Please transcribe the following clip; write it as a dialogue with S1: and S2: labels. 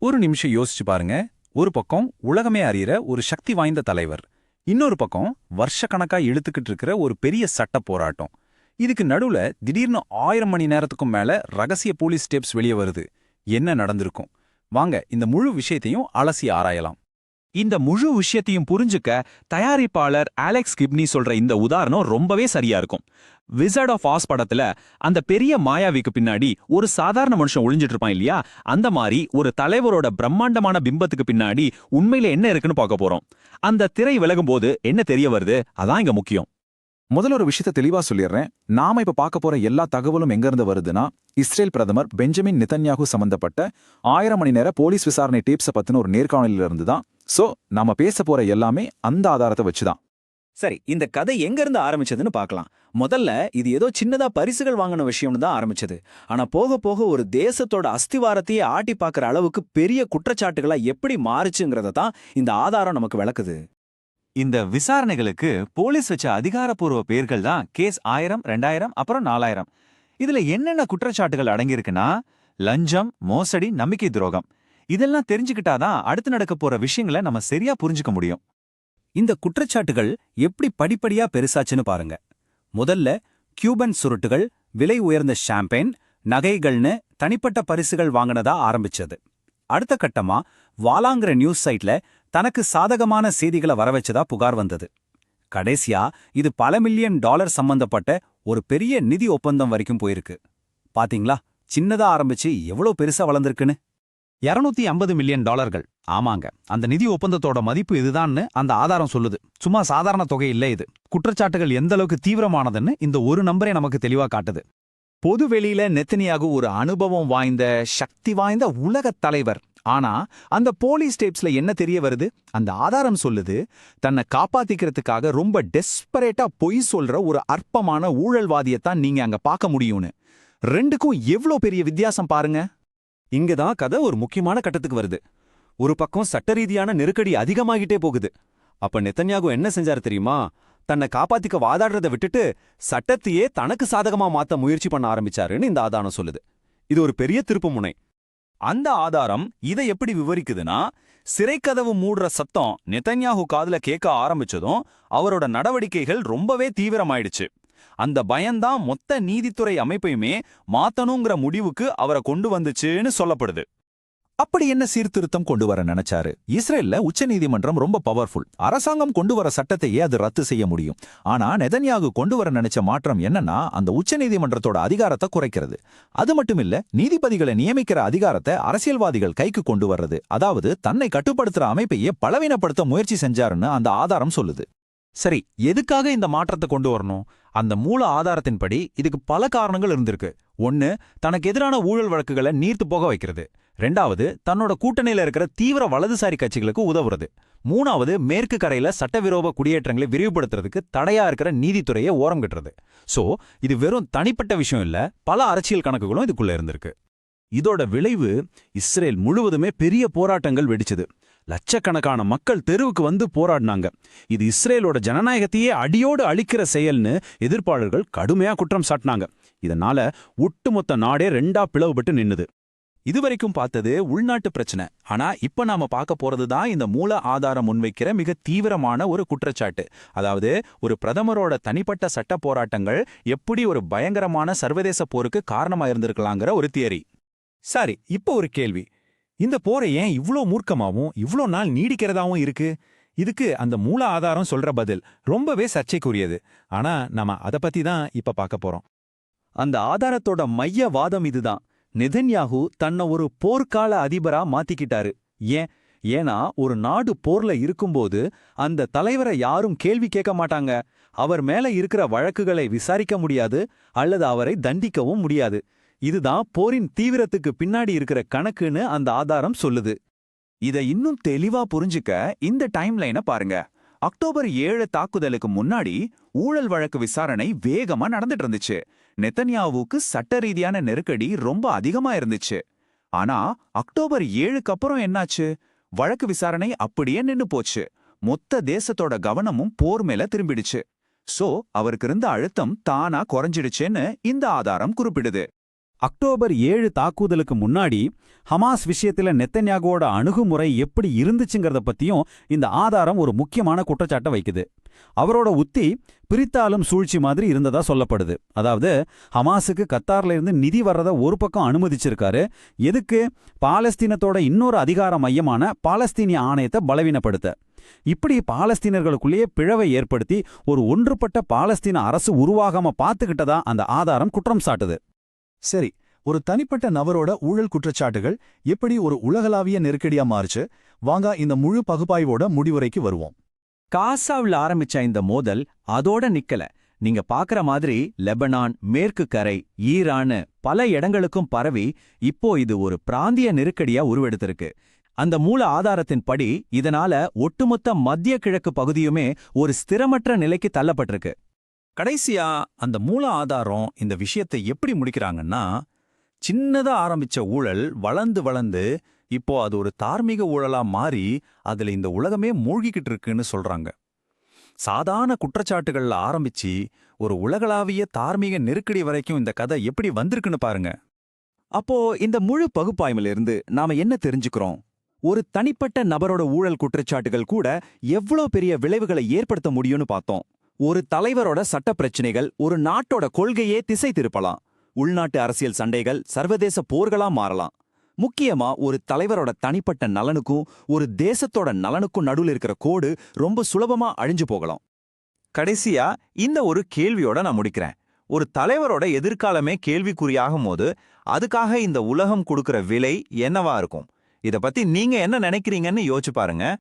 S1: ஒரு நிமிஷம் யோசிச்சு பாருங்க. ஒரு பக்கம் உலகமே அறியிற ஒரு சக்தி வாய்ந்த தலைவர், இன்னொரு பக்கம் வருஷக்கணக்கா இழுத்துக்கிட்டு இருக்கிற ஒரு பெரிய சட்ட போராட்டம். இதுக்கு நடுவுல திடீர்னு 1000 மணி நேரத்துக்கும் மேல ரகசிய போலீஸ் ஸ்டெப்ஸ் வெளியே வருது. என்ன நடந்திருக்கும்? வாங்க இந்த முழு விஷயத்தையும் அலசி ஆராயலாம்.
S2: இந்த முழு விஷயத்தையும் புரிஞ்சுக்க தயாரிப்பாளர் அலெக்ஸ் கிப்னி சொல்ற இந்த உதாரணம் ரொம்பவே சரியா இருக்கும். விசர்ட் ஆஃப் ஆஸ் படத்துல அந்த பெரிய மாயாவிக்கு பின்னாடி ஒரு சாதாரண மனுஷன் ஒளிஞ்சிட்டு இருப்பான் இல்லையா, அந்த மாதிரி ஒரு தலைவரோட பிரம்மாண்டமான பிம்பத்துக்கு பின்னாடி உண்மையில என்ன இருக்குன்னு பார்க்க போறோம். அந்த திரை விலகும் போது என்ன தெரிய வருது, அதான் இங்க முக்கியம்.
S3: முதல்ல ஒரு விஷயத்த தெளிவா சொல்லிடுறேன். நாம இப்ப பார்க்க போற எல்லா தகவலும் எங்கிருந்து வருதுன்னா, இஸ்ரேல் பிரதமர் பெஞ்சமின் நெதன்யாகு சம்பந்தப்பட்ட 1000 மணி நேர போலீஸ் விசாரணை டேப்ஸை பத்தின ஒரு நேர்காணலில் இருந்து தான். சோ நாம பேச போற எல்லாமே அந்த ஆதாரத்தை வச்சுதான்.
S4: சரி, இந்த கதை எங்க இருந்து ஆரம்பிச்சதுன்னு பார்க்கலாம். முதல்ல இது ஏதோ சின்னதா பரிசுகள் வாங்கின விஷயம்னு தான் ஆரம்பிச்சது. ஆனா போக போக ஒரு தேசத்தோட அஸ்திவாரத்தையே ஆட்டி பார்க்குற அளவுக்கு பெரிய குற்றச்சாட்டுகளா எப்படி மாறுச்சுங்கிறத தான் இந்த ஆதாரம் நமக்கு விளக்குது.
S2: இந்த விசாரணைகளுக்கு போலீஸ் வச்ச அதிகாரப்பூர்வ பேர்கள் தான் கேஸ் 1000, 2000, அப்புறம் 4000. இதுல என்னென்ன குற்றச்சாட்டுகள் அடங்கியிருக்குன்னா, லஞ்சம், மோசடி, நம்பிக்கை துரோகம். இதெல்லாம் தெரிஞ்சுக்கிட்டாதான் அடுத்து நடக்க போற விஷயங்களை நம்ம சரியா புரிஞ்சுக்க முடியும்.
S4: இந்த குற்றச்சாட்டுகள் எப்படி படிப்படியா பெருசாச்சுன்னு பாருங்க. முதல்ல கியூபன் சுருட்டுகள், விலை உயர்ந்த ஷாம்பெயின், நகைகள்னு தனிப்பட்ட பரிசுகள் வாங்கினதா ஆரம்பிச்சது. அடுத்த கட்டமா வாலாங்கிற நியூஸ் சைட்ல தனக்கு சாதகமான செய்திகளை வரவச்சதா புகார் வந்தது. கடைசியா இது பல மில்லியன் டாலர் சம்பந்தப்பட்ட ஒரு பெரிய நிதி ஒப்பந்தம் வரைக்கும் போயிருக்கு. பாத்தீங்களா, சின்னதா ஆரம்பிச்சு எவ்வளவு பெருசா வளர்ந்திருக்குன்னு.
S2: 250 மில்லியன் டாலர்கள். ஆமாங்க, அந்த நிதி ஒப்பந்தத்தோட மதிப்பு இதுதான்னு அந்த ஆதாரம் சொல்லுது. சும்மா சாதாரண தொகை இல்லை இது. குற்றச்சாட்டுகள் எந்த அளவுக்கு தீவிரமானதுன்னு இந்த ஒரு நம்பரே நமக்கு தெளிவா காட்டுது.
S4: பொது வெளியில நெத்தனியாகு ஒரு அனுபவம் வாய்ந்த, சக்தி வாய்ந்த உலகத் தலைவர். ஆனா அந்த போலீஸ் டேப்ஸ்ல என்ன தெரிய வருது? அந்த ஆதாரம் சொல்லுது, தன்னை காப்பாத்திக்கிறதுக்காக ரொம்ப டெஸ்பரேட்டா பொய் சொல்ற ஒரு அற்பமான ஊழல்வாதியத்தான் நீங்க அங்க பார்க்க முடியும்னு. ரெண்டுக்கும் எவ்வளோ பெரிய வித்தியாசம் பாருங்க.
S5: இங்கதான் கதை ஒரு முக்கியமான கட்டத்துக்கு வருது. ஒரு பக்கம் சட்ட ரீதியான நெருக்கடி அதிகமாகிட்டே போகுது. அப்ப நெதன்யாகு என்ன செஞ்சாரு தெரியுமா? தன்னை காப்பாத்திக்க வாதாடுறதை விட்டுட்டு சட்டத்தையே தனக்கு சாதகமா மாத்த முயற்சி பண்ண ஆரம்பிச்சாருன்னு இந்த ஆதாரம் சொல்லுது. இது ஒரு பெரிய திருப்பு முனை.
S2: அந்த ஆதாரம் இதை எப்படி விவரிக்குதுன்னா, சிறைக்கதவு மூடுற சத்தம் நெதன்யாகு காதுல கேட்க ஆரம்பிச்சதும் அவரோட நடவடிக்கைகள் ரொம்பவே தீவிரமாயிடுச்சு. அந்த பயம்தான் மொத்த நீதித்துறை அமைப்பையுமே மாத்தணுங்கிற முடிவுக்கு அவரை கொண்டு வந்துச்சுன்னு சொல்லப்படுது.
S3: அப்படி என்ன சீர்திருத்தம் கொண்டு வர நினைச்சாரு? இஸ்ரேல்ல உச்சநீதிமன்றம் ரொம்ப பவர்ஃபுல். அரசாங்கம் கொண்டு வர சட்டத்தையே அது ரத்து செய்ய முடியும். ஆனா நெதன்யாகு கொண்டு வர நினைச்ச மாற்றம் என்னன்னா, அந்த உச்சநீதிமன்றத்தோட அதிகாரத்தை குறைக்கிறது. அது மட்டும் இல்ல, நீதிபதிகளை நியமிக்கிற அதிகாரத்தை அரசியல்வாதிகள் கைக்கு கொண்டு வர்றது. அதாவது தன்னை கட்டுப்படுத்துற அமைப்பையே பலவீனப்படுத்த முயற்சி செஞ்சாருன்னு அந்த ஆதாரம் சொல்லுது.
S2: சரி, எதுக்காக இந்த மாற்றத்தை கொண்டு வரணும்? அந்த மூல ஆதாரத்தின்படி இதுக்கு பல காரணங்கள் இருந்திருக்கு. ஒன்னு, தனக்கு எதிரான ஊழல் வழக்குகளை நீர்த்து போக வைக்கிறது. ரெண்டாவது, தன்னோட கூட்டணியில இருக்கிற தீவிர வலதுசாரி கட்சிகளுக்கு உதவுறது. மூணாவது, மேற்கு கரையில சட்டவிரோத குடியேற்றங்களை விரிவுபடுத்துறதுக்கு தடையா இருக்கிற நீதித்துறையை ஓரம் கட்டுறது. சோ இது வெறும் தனிப்பட்ட விஷயம் இல்ல, பல அரசியல் கணக்குகளும் இதுக்குள்ள இருந்திருக்கு.
S5: இதோட விளைவு இஸ்ரேல் முழுவதுமே பெரிய போராட்டங்கள் வெடிச்சது. லட்சக்கணக்கான மக்கள் தெருவுக்கு வந்து போராடினாங்க. இது இஸ்ரேலோட ஜனநாயகத்தையே அடியோடு அழிக்கிற செயல்னு எதிர்ப்பாளர்கள் கடுமையா குற்றம் சாட்டினாங்க. இதனால ஒட்டுமொத்த நாடே ரெண்டா பிளவுபட்டு நின்னுது.
S2: இதுவரைக்கும் பார்த்தது உள்நாட்டு பிரச்சனை. ஆனா இப்ப நாம பார்க்க போறதுதான் இந்த மூல ஆதாரம் முன்வைக்கிற மிக தீவிரமான ஒரு குற்றச்சாட்டு. அதாவது, ஒரு பிரதமரோட தனிப்பட்ட சட்ட போராட்டங்கள் எப்படி ஒரு பயங்கரமான சர்வதேச போருக்கு காரணமா இருந்திருக்கலாங்கிற ஒரு தியரி.
S5: சரி, இப்போ ஒரு கேள்வி. இந்த போரை ஏன் இவ்ளோ மூர்க்கமாவும் இவ்ளோ நாள் நீடிக்கிறதாவும் இருக்கு? இதுக்கு அந்த மூல ஆதாரம் சொல்ற பதில் ரொம்பவே சர்ச்சைக்குரியது. ஆனா நாம அத பத்தி தான் இப்ப பார்க்க போறோம்.
S4: அந்த ஆதாரத்தோட மைய வாதம் இதுதான். நெதன்யாகு தன்னை ஒரு போர்க்கால அதிபரா மாத்திக்கிட்டாரு. ஏன்னா ஒரு நாடு போர்ல இருக்கும்போது அந்த தலைவரை யாரும் கேள்வி கேட்க மாட்டாங்க. அவர் மேல இருக்கிற வழக்குகளை விசாரிக்க முடியாது, அல்லது அவரை தண்டிக்கவும் முடியாது. இதுதான் போரின் தீவிரத்துக்கு பின்னாடி இருக்கிற கணக்குன்னு அந்த ஆதாரம் சொல்லுது.
S2: இதை இன்னும் தெளிவா புரிஞ்சுக்க இந்த டைம்லைனை பாருங்க. அக்டோபர் 7 தாக்குதலுக்கு முன்னாடி ஊழல் வழக்கு விசாரணை வேகமா நடந்துட்டு இருந்துச்சு. நெதன்யாவுக்கு சட்ட ரீதியான நெருக்கடி ரொம்ப அதிகமா இருந்துச்சு. ஆனா அக்டோபர் 7க்கு அப்புறம் என்னாச்சு? வழக்கு விசாரணை அப்படியே நின்னு போச்சு. மொத்த தேசத்தோட கவனமும் போர் மேல திரும்பிடுச்சு. சோ அவருக்கு இருந்த அழுத்தம் தானா குறைஞ்சிடுச்சுன்னு இந்த ஆதாரம் குறிப்பிடுது.
S4: அக்டோபர் 7 தாக்குதலுக்கு முன்னாடி ஹமாஸ் விஷயத்துல நெத்தன்யாகுவோட அணுகுமுறை எப்படி இருந்துச்சுங்கிறத பத்தியும் இந்த ஆதாரம் ஒரு முக்கியமான குற்றச்சாட்டை வைக்குது. அவரோட உத்தி பிரித்தாலும் சூழ்ச்சி மாதிரி இருந்ததா சொல்லப்படுது. அதாவது ஹமாஸுக்கு கத்தார்ல இருந்து நிதி வர்றத ஒரு பக்கம் அனுமதிச்சிருக்காரு. எதுக்கு? பாலஸ்தீனத்தோட இன்னொரு அதிகார மையமான பாலஸ்தீனிய ஆணையத்தை பலவீனப்படுத்த. இப்படி பாலஸ்தீனர்களுக்குள்ளேயே பிளவை ஏற்படுத்தி ஒரு ஒன்றுபட்ட பாலஸ்தீன அரசு உருவாகாம பார்த்துக்கிட்டதா அந்த ஆதாரம் குற்றம் சாட்டுது.
S3: சரி, ஒரு தனிப்பட்ட நபரோட ஊழல் குற்றச்சாட்டுகள் எப்படி ஒரு உலகளாவிய நெருக்கடியா மாறுச்சு? வாங்க இந்த முழு பகுப்பாய்வோட முடிவுரைக்கு வருவோம்.
S2: காசாவில் ஆரம்பிச்ச இந்த மோதல் அதோட நிக்கல. நீங்க பாக்குற மாதிரி லெபனான், மேற்கு கரை, ஈரான் பல இடங்களுக்கும் பரவி இப்போ இது ஒரு பிராந்திய நெருக்கடியா உருவெடுத்திருக்கு. அந்த மூல ஆதாரத்தின்படி இதனால ஒட்டுமொத்த மத்திய கிழக்கு பகுதியுமே ஒரு ஸ்திரமற்ற நிலைக்கு தள்ளப்பட்டிருக்கு.
S1: கடைசியா அந்த மூல ஆதாரம் இந்த விஷயத்தை எப்படி முடிக்கிறாங்கன்னா, சின்னதா ஆரம்பிச்ச ஊழல் வளர்ந்து வளர்ந்து இப்போ அது ஒரு தார்மீக ஊழலா மாறி அதுல இந்த உலகமே மூழ்கிக்கிட்டு இருக்குன்னு சொல்றாங்க. சாதாரண குற்றச்சாட்டுகள்ல ஆரம்பிச்சு ஒரு உலகளாவிய தார்மீக நெருக்கடி வரைக்கும் இந்த கதை எப்படி வந்திருக்குன்னு பாருங்க.
S2: அப்போ இந்த முழு பகுப்பாய்விலிருந்து நாம என்ன தெரிஞ்சுக்கிறோம்? ஒரு தனிப்பட்ட நபரோட ஊழல் குற்றச்சாட்டுகள் கூட எவ்வளோ பெரிய விளைவுகளை ஏற்படுத்த முடியும்னு பார்த்தோம். ஒரு தலைவரோட சட்ட பிரச்சனைகள் ஒரு நாட்டோட கொள்கையே திசை திருப்பலாம். உள்நாட்டு அரசியல் சண்டைகள் சர்வதேச போர்களா மாறலாம். முக்கியமா ஒரு தலைவரோட தனிப்பட்ட நலனுக்கும் ஒரு தேசத்தோட நலனுக்கும் நடுவில் இருக்கிற கோடு ரொம்ப சுலபமா அழிஞ்சு போகலாம்.
S3: கடைசியா இந்த ஒரு கேள்வியோட நான் முடிக்கிறேன். ஒரு தலைவரோட எதிர்காலமே கேள்விக்குறியாகும் போது அதுக்காக இந்த உலகம் கொடுக்கிற விலை என்னவா இருக்கும்? இத பத்தி நீங்க என்ன நினைக்கிறீங்கன்னு யோசிச்சு பாருங்க.